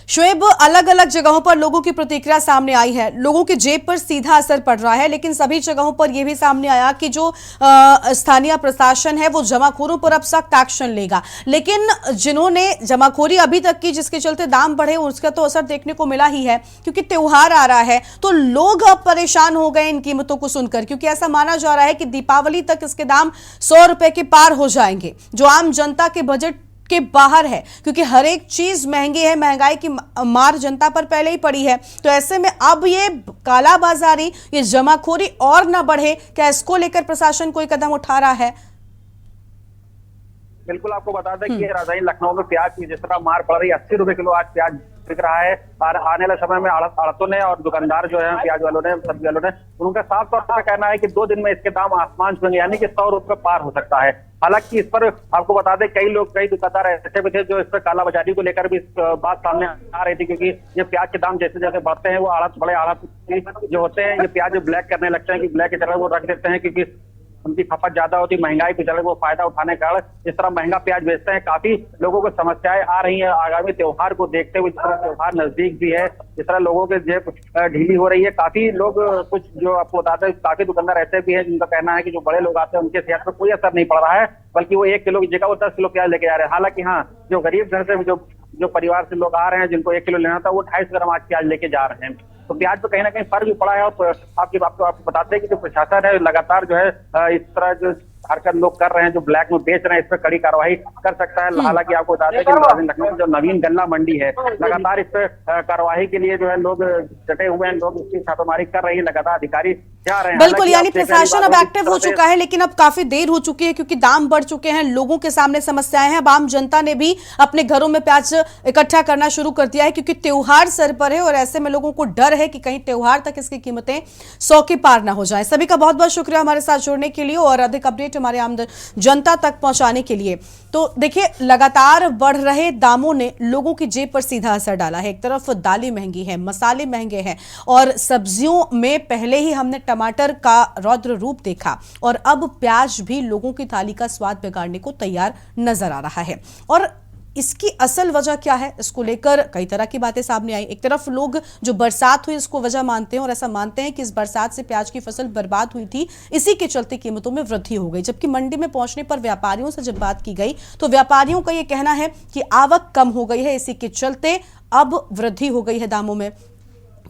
शुएब, अलग अलग जगहों पर लोगों की प्रतिक्रिया सामने आई है, लोगों की जेब पर सीधा असर पड़ रहा है, लेकिन सभी जगहों पर यह भी सामने आया कि जो स्थानीय प्रशासन है वो जमाखोरों पर अब सख्त एक्शन लेगा। लेकिन जिन्होंने जमाखोरी अभी तक की, जिसके चलते दाम बढ़े, उसका तो असर देखने को मिला ही है, क्योंकि त्योहार आ रहा है तो लोग अब परेशान हो गए इन कीमतों को सुनकर, क्योंकि ऐसा माना जा रहा है कि दीपावली तक इसके दाम 100 रुपए के पार हो जाएंगे, जो आम जनता के बजट के बाहर है, क्योंकि हर एक चीज महंगी है, महंगाई की मार जनता पर पहले ही पड़ी है। तो ऐसे में अब ये कालाबाजारी, ये जमाखोरी और ना बढ़े, क्या इसको लेकर प्रशासन कोई कदम उठा रहा है? बिल्कुल, आपको बता दें कि राजधानी लखनऊ में प्याज की जिस तरह मार पड़ रही है, 80 रुपए किलो आज प्याज बिक रहा है। और आने वाले समय में आड़तों ने और दुकानदार जो है, प्याज वालों ने, सब्जी वालों ने, उनका साफ तौर पर कहना है कि 2 दिन में इसके दाम आसमान छूएंगे, यानी कि 100 रुपए पार हो सकता है। हालांकि इस पर आपको बता दें कई दुकानदार ऐसे भी थे जो इस पर कालाबाजारी को लेकर भी बात सामने आ रही थी, क्योंकि ये प्याज के दाम जैसे जैसे बढ़ते हैं, वो बड़े आड़त जो होते हैं, ये प्याज ब्लैक करने लगते हैं, कि ब्लैक के तरह वो रख देते हैं, क्योंकि उनकी खपत ज्यादा होती, महंगाई के चलते वो फायदा उठाने के कारण इस तरह महंगा प्याज बेचते हैं। काफी लोगों को समस्याएं आ रही है आगामी त्योहार को देखते हुए, जिस तरह त्योहार नजदीक भी है, इस तरह लोगों के जेब ढीली हो रही है। काफी लोग, कुछ जो आपको बताते हैं, काफी दुकानदार ऐसे भी है जिनका कहना है कि जो बड़े लोग आते हैं उनके सेहत पर कोई असर नहीं पड़ रहा है, बल्कि वो 1 किलो की जगह वो 10 किलो प्याज लेके जा रहे हैं। हालांकि हाँ, जो गरीब घर से जो परिवार से लोग आ रहे हैं, जिनको 1 किलो लेना था, वो 250 ग्राम आज प्याज लेके जा रहे हैं। तो प्याज पे कहीं ना कहीं फर्क भी पड़ा है। और आपको बताते हैं कि जो प्रशासन है लगातार जो है इस तरह जो झारखंड लोग कर रहे हैं, जो ब्लैक में बेच रहे हैं, इस पर कड़ी कार्रवाई कर सकता है। हालांकि आपको बता दें कि राजधानी लखनऊ में जो नवीन गन्ना मंडी है, लगातार इस पर कार्रवाई के लिए जो है लोग डटे हुए हैं, लोग इसकी छापेमारी कर रहे हैं, लगातार अधिकारी जा रहे हैं। बिल्कुल, यानी प्रशासन अब एक्टिव हो चुका है, लेकिन अब काफी देर हो चुकी है क्योंकि दाम बढ़ चुके हैं, लोगों के सामने समस्याएं हैं। अब आम जनता ने भी अपने घरों में प्याज इकट्ठा करना शुरू कर दिया है क्योंकि त्योहार सर पर है और ऐसे में लोगों को डर है कि कहीं त्योहार तक इसकी कीमतें 100 के पार ना हो जाए। सभी का बहुत बहुत शुक्रिया हमारे साथ जुड़ने के लिए और अधिक अपडेट हमारे आम जनता तक पहुंचाने के लिए। तो देखिए, लगातार बढ़ रहे दामों ने लोगों की जेब पर सीधा असर डाला है। एक तरफ दालें महंगी हैं, मसाले महंगे हैं और सब्जियों में पहले ही हमने टमाटर का रौद्र रूप देखा और अब प्याज भी लोगों की थाली का स्वाद बिगाड़ने को तैयार नजर आ रहा है। और इसकी असल वजह क्या है, इसको लेकर कई तरह की बातें सामने आई। एक तरफ लोग जो बरसात हुई इसको वजह मानते हैं और ऐसा मानते हैं कि इस बरसात से प्याज की फसल बर्बाद हुई थी, इसी के चलते कीमतों में वृद्धि हो गई। जबकि मंडी में पहुंचने पर व्यापारियों से जब बात की गई तो व्यापारियों का यह कहना है कि आवक कम हो गई है, इसी के चलते अब वृद्धि हो गई है दामों में।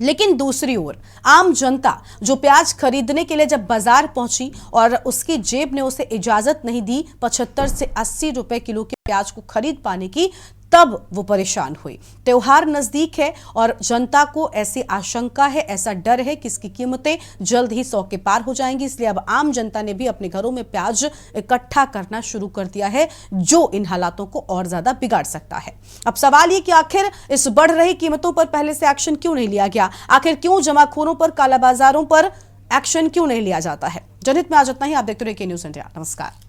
लेकिन दूसरी ओर आम जनता जो प्याज खरीदने के लिए जब बाजार पहुंची और उसकी जेब ने उसे इजाजत नहीं दी 75 से 80 रुपए किलो के प्याज को खरीद पाने की, तब वो परेशान हुई। त्योहार नजदीक है और जनता को ऐसी आशंका है, ऐसा डर है कि इसकी कीमतें जल्द ही 100 के पार हो जाएंगी। इसलिए अब आम जनता ने भी अपने घरों में प्याज इकट्ठा करना शुरू कर दिया है, जो इन हालातों को और ज्यादा बिगाड़ सकता है। अब सवाल ये कि आखिर इस बढ़ रही कीमतों पर पहले से एक्शन क्यों नहीं लिया गया? आखिर क्यों जमाखोरों पर, कालाबाजारों पर एक्शन क्यों नहीं लिया जाता है? जनहित में आज इतना ही। आप देखते रहिए के न्यूज़ इंडिया। नमस्कार।